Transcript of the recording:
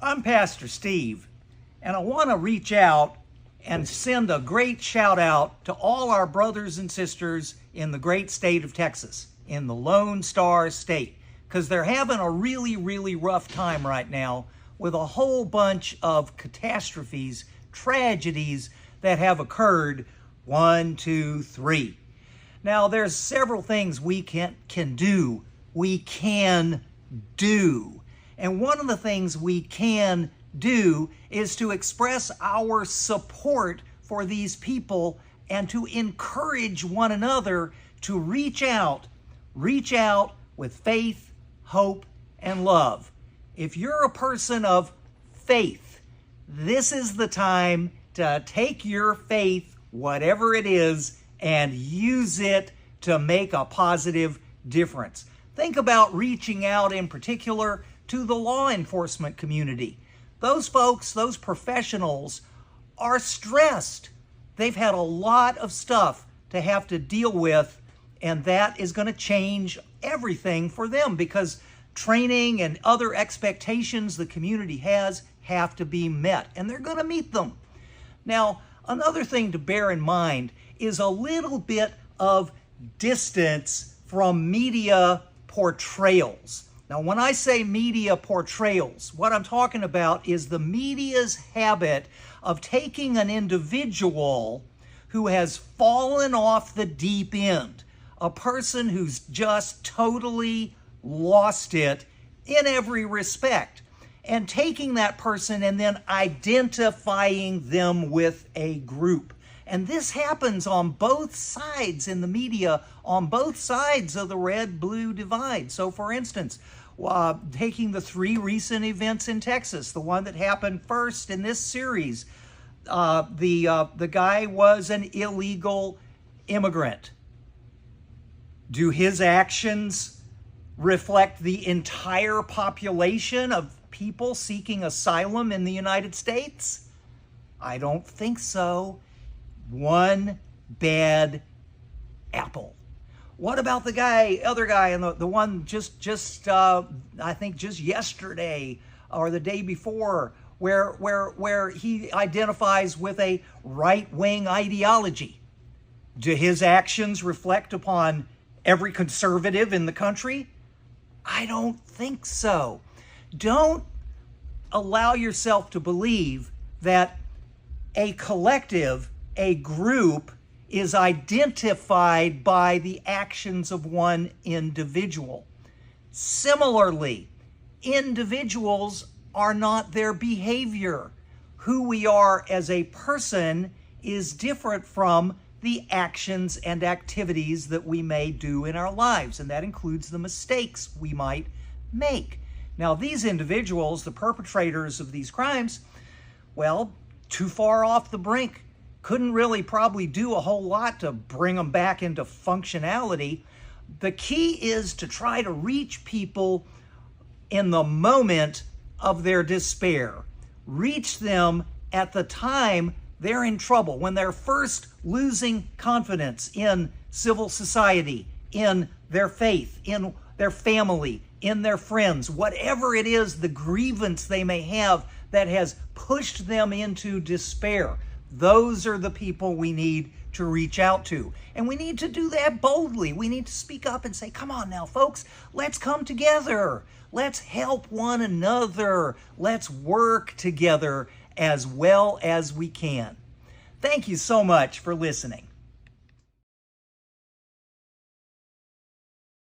I'm Pastor Steve, and I want to reach out and send a great shout out to all our brothers and sisters in the great state of Texas, in the Lone Star State, because they're having a really rough time right now with a whole bunch of catastrophes, tragedies that have occurred. 1, 2, 3. Now, there's several things we can do. And one of the things we can do is to express our support for these people and to encourage one another to reach out with faith, hope, and love. If you're a person of faith, this is the time to take your faith, whatever it is, and use it to make a positive difference. Think about reaching out in particular to the law enforcement community. Those folks, those professionals are stressed. They've had a lot of stuff to have to deal with, and that is going to change everything for them because training and other expectations the community has have to be met, and they're going to meet them. Now, another thing to bear in mind is a little bit of distance from media portrayals. Now, when I say media portrayals, what I'm talking about is the media's habit of taking an individual who has fallen off the deep end, a person who's just totally lost it in every respect, and taking that person and then identifying them with a group. And this happens on both sides in the media, on both sides of the red-blue divide. So, for instance, taking the 3 recent events in Texas, the one that happened first in this series, the guy was an illegal immigrant. Do his actions reflect the entire population of people seeking asylum in the United States? I don't think so. One bad apple. What about the other guy, and the one I think just yesterday or the day before, where he identifies with a right-wing ideology? Do his actions reflect upon every conservative in the country? I don't think so. Don't allow yourself to believe that a collective, a group, is identified by the actions of one individual. Similarly, individuals are not their behavior. Who we are as a person is different from the actions and activities that we may do in our lives, and that includes the mistakes we might make. Now, these individuals, the perpetrators of these crimes, well, too far off the brink, couldn't really probably do a whole lot to bring them back into functionality. The key is to try to reach people in the moment of their despair. Reach them at the time they're in trouble, when they're first losing confidence in civil society, in their faith, in their family, in their friends, whatever it is, the grievance they may have that has pushed them into despair. Those are the people we need to reach out to. And we need to do that boldly. We need to speak up and say, come on now, folks, let's come together. Let's help one another. Let's work together as well as we can. Thank you so much for listening.